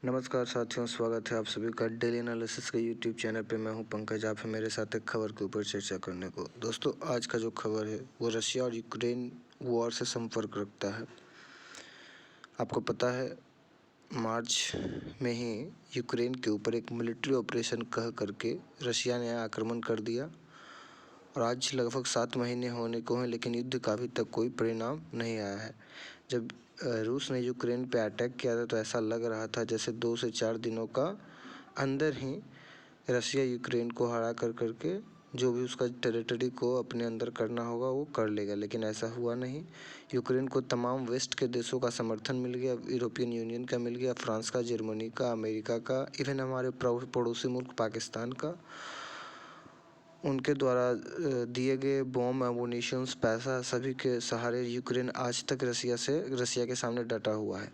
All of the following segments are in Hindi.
नमस्कार साथियों, स्वागत है आप सभी का डेली एनालिसिस के यूट्यूब चैनल पे। मैं हूं पंकज, आप हैं मेरे साथ एक खबर के ऊपर चर्चा करने को। दोस्तों, आज का जो खबर है वो रशिया और यूक्रेन वॉर से संपर्क रखता है। आपको पता है, मार्च में ही यूक्रेन के ऊपर एक मिलिट्री ऑपरेशन कह करके रशिया ने आक्रमण कर दिया और आज लगभग 7 महीने होने को हैं, लेकिन युद्ध का अभी तक कोई परिणाम नहीं आया है। जब रूस ने यूक्रेन पे अटैक किया था तो ऐसा लग रहा था जैसे 2 से 4 दिनों का अंदर ही रशिया यूक्रेन को हरा कर करके जो भी उसका टेरिटरी को अपने अंदर करना होगा वो कर लेगा, लेकिन ऐसा हुआ नहीं। यूक्रेन को तमाम वेस्ट के देशों का समर्थन मिल गया, यूरोपियन यूनियन का मिल गया, फ्रांस का, जर्मनी का, अमेरिका का, इवन हमारे पड़ोसी मुल्क पाकिस्तान का। उनके द्वारा दिए गए बॉम्ब, एमुनिशंस, पैसा, सभी के सहारे यूक्रेन आज तक रशिया के सामने डटा हुआ है।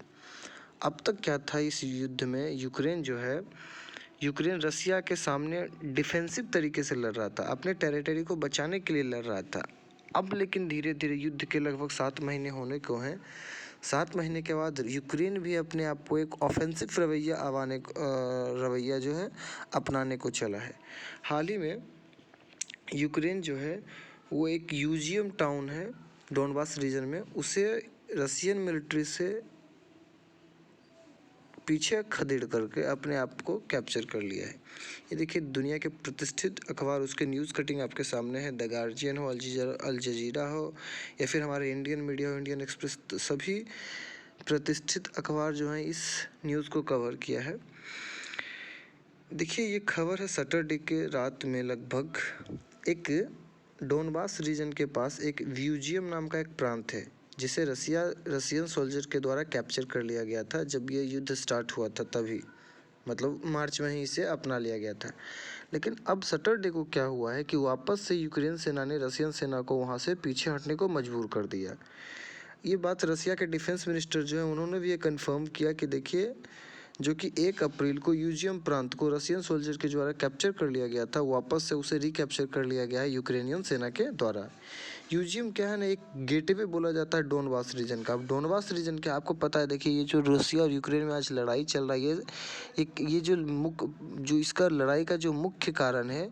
अब तक क्या था इस युद्ध में, यूक्रेन रशिया के सामने डिफेंसिव तरीके से लड़ रहा था, अपने टेरिटरी को बचाने के लिए लड़ रहा था। अब लेकिन धीरे धीरे युद्ध के लगभग 7 महीने होने को हैं। 7 महीने के बाद यूक्रेन भी अपने आप को एक ऑफेंसिव रवैया जो है अपनाने को चला है। हाल ही में यूक्रेन जो है वो एक यूजियम टाउन है डोनबास रीजन में, उसे रशियन मिलिट्री से पीछे खदेड़ करके अपने आप को कैप्चर कर लिया है। ये देखिए, दुनिया के प्रतिष्ठित अखबार, उसके न्यूज़ कटिंग आपके सामने है। द गार्जियन हो, अल जजीरा हो, या फिर हमारे इंडियन मीडिया हो, इंडियन एक्सप्रेस, तो सभी प्रतिष्ठित अखबार जो हैं इस न्यूज़ को कवर किया है। देखिए, ये खबर है सैटरडे के रात में लगभग। एक डोनबास रीजन के पास एक व्यूजियम नाम का एक प्रांत है जिसे रशियन सोल्जर के द्वारा कैप्चर कर लिया गया था जब ये युद्ध स्टार्ट हुआ था, तभी मतलब मार्च में ही इसे अपना लिया गया था। लेकिन अब सैटरडे को क्या हुआ है कि वापस से यूक्रेन सेना ने रशियन सेना को वहाँ से पीछे हटने को मजबूर कर दिया। ये बात रशिया के डिफेंस मिनिस्टर जो है उन्होंने भी ये कंफर्म किया कि देखिए, जो कि 1 अप्रैल को यूजियम प्रांत को रशियन सोल्जर के द्वारा कैप्चर कर लिया गया था, वापस से उसे रिकैप्चर कर लिया गया है यूक्रेनियन सेना के द्वारा। यूजियम क्या है ना, एक गेटवे बोला जाता है डोनबास रीजन का। अब डोनबास रीजन क्या आपको पता है, देखिए ये जो रशिया और यूक्रेन में आज लड़ाई चल रही है, एक ये जो इसका लड़ाई का जो मुख्य कारण है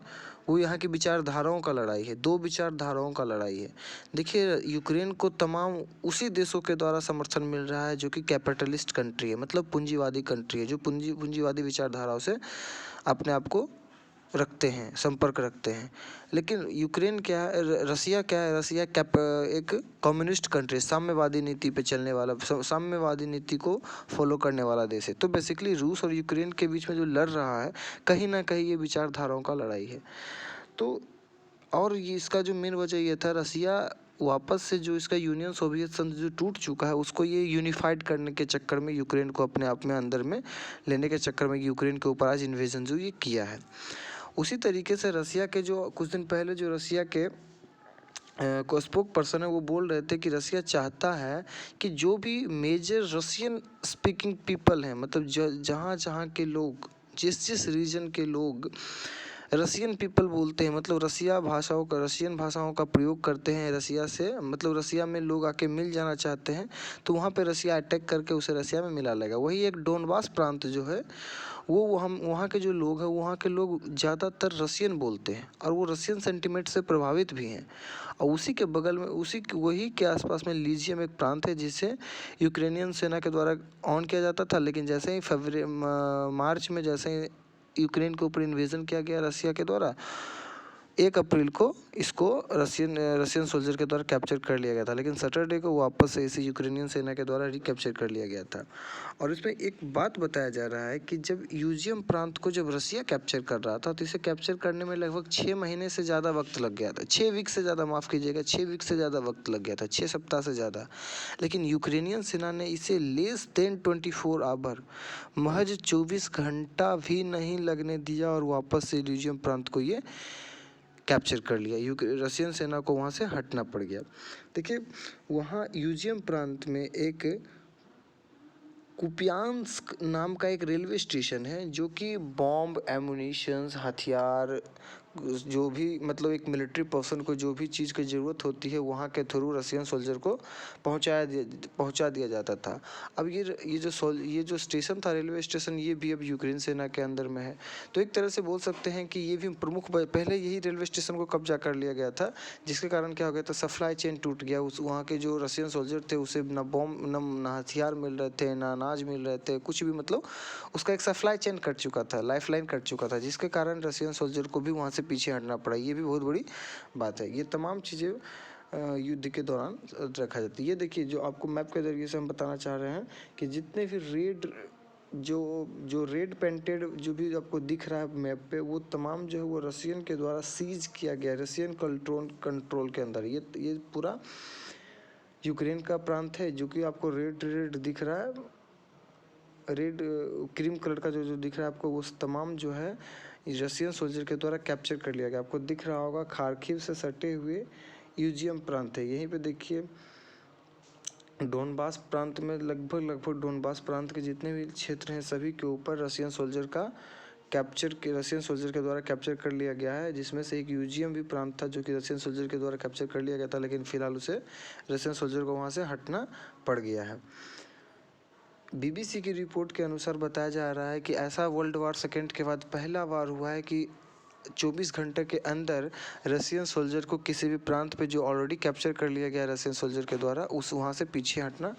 वो यहाँ की विचारधाराओं का लड़ाई है। 2 विचारधाराओं का लड़ाई है। देखिए, यूक्रेन को तमाम उसी देशों के द्वारा समर्थन मिल रहा है जो कि कैपिटलिस्ट कंट्री है, मतलब पूंजीवादी कंट्री है, जो पूंजीवादी विचारधाराओं से अपने आप को रखते हैं, संपर्क रखते हैं। लेकिन यूक्रेन क्या है, रसिया क्या है, रसिया एक कम्युनिस्ट कंट्री, साम्यवादी नीति पे चलने वाला, साम्यवादी नीति को फॉलो करने वाला देश है। तो बेसिकली रूस और यूक्रेन के बीच में जो लड़ रहा है, कहीं ना कहीं ये विचारधाराओं का लड़ाई है। तो और ये इसका जो मेन वजह ये था, रसिया वापस से जो इसका यूनियन सोवियत संघ जो टूट चुका है उसको ये यूनिफाइड करने के चक्कर में, यूक्रेन को अपने आप में अंदर में लेने के चक्कर में यूक्रेन के ऊपर आज इन्वेजन जो ये किया है। उसी तरीके से रसिया के जो कुछ दिन पहले जो रसिया के को स्पोक पर्सन है वो बोल रहे थे कि रसिया चाहता है कि जो भी मेजर रसियन स्पीकिंग पीपल हैं, मतलब जहाँ जहाँ के लोग, जिस जिस रीजन के लोग रसियन पीपल बोलते हैं, मतलब रसियन भाषाओं का प्रयोग करते हैं रसिया से, मतलब रसिया में लोग आके मिल जाना चाहते हैं, तो वहाँ पे रसिया अटैक करके उसे रसिया में मिला लेगा। वही एक डोनबास प्रांत जो है वो हम वहाँ के जो लोग हैं, वहाँ के लोग ज़्यादातर रसियन बोलते हैं और वो रसियन सेंटिमेंट से प्रभावित भी हैं। और उसी के बगल में, वही के आसपास में लीजियम एक प्रांत है जिसे यूक्रेनियन सेना के द्वारा ऑन किया जाता था, लेकिन जैसे ही मार्च में जैसे ही यूक्रेन के ऊपर इन्वेजन किया गया रसिया के द्वारा, 1 अप्रैल को इसको रसियन सोल्जर के द्वारा कैप्चर कर लिया गया था। लेकिन सैटरडे को वापस से इसे यूक्रेनियन सेना के द्वारा रिकैप्चर कर लिया गया था। और इसमें एक बात बताया जा रहा है कि जब यूजियम प्रांत को जब रसिया कैप्चर कर रहा था तो इसे कैप्चर करने में लगभग 6 महीने से ज़्यादा वक्त लग गया था। 6 वीक से ज़्यादा, माफ़ कीजिएगा, 6 वीक से ज़्यादा वक्त लग गया था, 6 सप्ताह से ज़्यादा। लेकिन यूक्रेनियन सेना ने इसे लेस देन 24 आवर, महज 24 घंटा भी नहीं लगने दिया और वापस से यूजियम प्रांत को ये कैप्चर कर लिया। रशियन सेना को वहाँ से हटना पड़ गया। देखिए, वहाँ यूजियम प्रांत में एक कुपियांस्क नाम का एक रेलवे स्टेशन है जो कि बॉम्ब, एमुनिशंस, हथियार, जो भी मतलब एक मिलिट्री पर्सन को जो भी चीज़ की ज़रूरत होती है वहाँ के थ्रू रशियन सोल्जर को पहुँचा दिया जाता था। अब ये जो स्टेशन था, रेलवे स्टेशन, ये भी अब यूक्रेन सेना के अंदर में है। तो एक तरह से बोल सकते हैं कि ये भी प्रमुख पहले यही रेलवे स्टेशन को कब्जा कर लिया गया था, जिसके कारण क्या हो गया था, सप्लाई चेन टूट गया। उस वहाँ के जो रशियन सोल्जर थे उसे ना बॉम्ब ना हथियार मिल रहे थे, ना अनाज मिल रहे थे, कुछ भी, मतलब उसका एक सप्लाई चेन कट चुका था, लाइफ लाइन कट चुका था, जिसके कारण रशियन सोल्जर को भी वहाँ से पीछे हटना पड़ा। ये भी बहुत बड़ी बात है। ये तमाम चीज़ें युद्ध के दौरान रखा जाती है। ये देखिए, जो आपको मैप के ज़रिए से हम बताना चाह रहे हैं कि जितने भी जो रेड पेंटेड जो भी आपको दिख रहा है मैप पे, वो तमाम जो है वो रशियन के द्वारा सीज किया गया, रशियन कंट्रोल के अंदर। ये पूरा यूक्रेन का प्रांत है, जो कि आपको रेड दिख रहा है, रेड क्रीम कलर का जो दिख रहा है आपको, वो तमाम जो है रशियन सोल्जर के द्वारा कैप्चर कर लिया गया। आपको दिख रहा होगा खार्किव से सटे हुए यूजियम प्रांत है। यहीं पे देखिए डोनबास प्रांत में लगभग डोनबास प्रांत के जितने भी क्षेत्र हैं सभी के ऊपर रशियन सोल्जर के द्वारा कैप्चर कर लिया गया है, जिसमें से एक यूजियम भी प्रांत था जो कि रशियन सोल्जर के द्वारा कैप्चर कर लिया गया था, लेकिन फिलहाल उसे रशियन सोल्जर को वहाँ से हटना पड़ गया है। बीबीसी की रिपोर्ट के अनुसार बताया जा रहा है कि ऐसा वर्ल्ड वार सेकेंड के बाद पहला बार हुआ है कि 24 घंटे के अंदर रशियन सोल्जर को किसी भी प्रांत पे जो ऑलरेडी कैप्चर कर लिया गया रशियन सोल्जर के द्वारा, उस वहाँ से पीछे हटना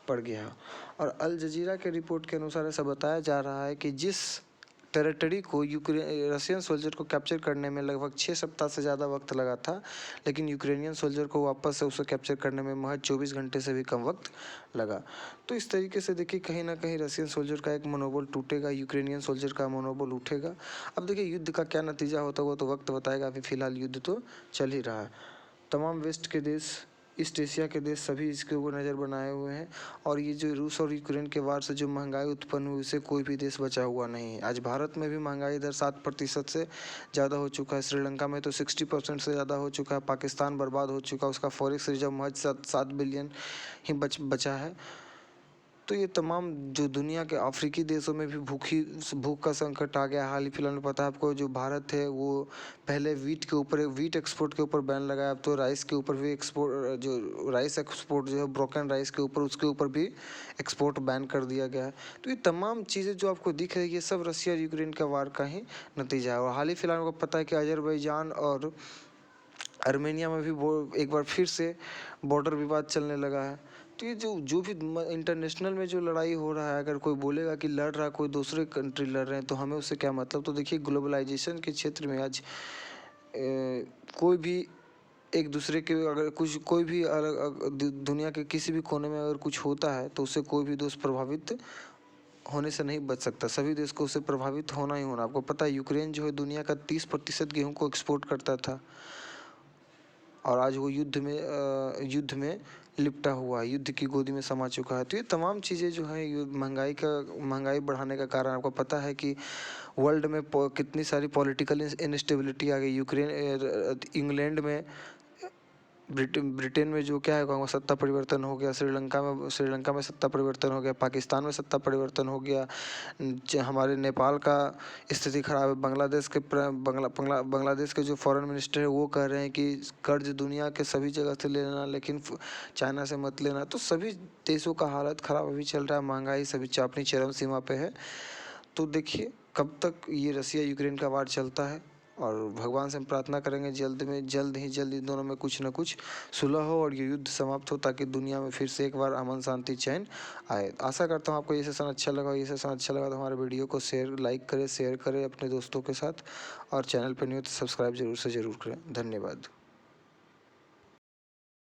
पड़ गया। और अल जजीरा के रिपोर्ट के अनुसार ऐसा बताया जा रहा है कि जिस टेरिटरी को रशियन सोल्जर को कैप्चर करने में लगभग 6 सप्ताह से ज़्यादा वक्त लगा था, लेकिन यूक्रेनियन सोल्जर को वापस से उसे कैप्चर करने में महज 24 घंटे से भी कम वक्त लगा। तो इस तरीके से देखिए कहीं ना कहीं रशियन सोल्जर का एक मनोबल टूटेगा, यूक्रेनियन सोल्जर का मनोबल उठेगा। अब देखिए युद्ध का क्या नतीजा होता है वो तो वक्त बताएगा। अभी फिलहाल युद्ध तो चल ही रहा है। तमाम वेस्ट के देश, ईस्ट एशिया के देश सभी इसके ऊपर नज़र बनाए हुए हैं। और ये जो रूस और यूक्रेन के वार से जो महंगाई उत्पन्न हुई, उसे कोई भी देश बचा हुआ नहीं है। आज भारत में भी महंगाई दर 7% से ज़्यादा हो चुका है। श्रीलंका में तो 60% से ज़्यादा हो चुका है। पाकिस्तान बर्बाद हो चुका है, उसका फॉरेक्स रिजर्व महज 7 बिलियन ही बचा है। तो ये तमाम जो दुनिया के अफ्रीकी देशों में भी भूख का संकट आ गया। हाल ही फिलहाल में पता है आपको, जो भारत है वो पहले वीट एक्सपोर्ट के ऊपर बैन लगाया, अब तो राइस के ऊपर भी राइस एक्सपोर्ट जो है ब्रोकन राइस के ऊपर, उसके ऊपर भी एक्सपोर्ट बैन कर दिया गया है। तो ये तमाम चीज़ें जो आपको दिख रही है, ये सब रशिया और यूक्रेन का वार का ही नतीजा है। और हाल ही फिलहाल में पता है कि अजरबैजान और आर्मेनिया में भी वो एक बार फिर से बॉर्डर विवाद चलने लगा है। तो ये जो भी इंटरनेशनल में जो लड़ाई हो रहा है, अगर कोई बोलेगा कि लड़ रहा कोई दूसरे कंट्री लड़ रहे हैं, तो हमें उससे क्या मतलब। तो देखिए ग्लोबलाइजेशन के क्षेत्र में आज कोई भी एक दूसरे के, अगर कोई भी दुनिया के किसी भी कोने में अगर कुछ होता है तो उससे कोई भी देश प्रभावित होने से नहीं बच सकता। सभी देश को उससे प्रभावित होना ही होना। आपको पता है यूक्रेन जो है दुनिया का 30% गेहूं को एक्सपोर्ट करता था, और आज वो युद्ध में लिपटा हुआ है, युद्ध की गोदी में समा चुका है। तो ये तमाम चीज़ें जो हैं ये महंगाई बढ़ाने का कारण। आपको पता है कि वर्ल्ड में कितनी सारी पॉलिटिकल इंस्टेबिलिटी आ गई। इंग्लैंड में, ब्रिटेन में जो क्या है सत्ता परिवर्तन हो गया, श्रीलंका में सत्ता परिवर्तन हो गया, पाकिस्तान में सत्ता परिवर्तन हो गया, हमारे नेपाल का स्थिति खराब है, बांग्लादेश के जो फॉरेन मिनिस्टर है वो कह रहे हैं कि कर्ज दुनिया के सभी जगह से ले लेना, लेकिन चाइना से मत लेना। तो सभी देशों का हालत ख़राब अभी चल रहा है, महंगाई सभी अपनी चरम सीमा पे है। तो देखिए कब तक ये रसिया यूक्रेन का वार चलता है, और भगवान से हम प्रार्थना करेंगे जल्द ही इन दोनों में कुछ ना कुछ सुलह हो और ये युद्ध समाप्त हो, ताकि दुनिया में फिर से एक बार अमन शांति चैन आए। आशा करता हूँ आपको ये सेशन अच्छा लगा तो हमारे वीडियो को लाइक करें, शेयर करें अपने दोस्तों के साथ, और चैनल पर नहीं हो तो सब्सक्राइब जरूर करें। धन्यवाद।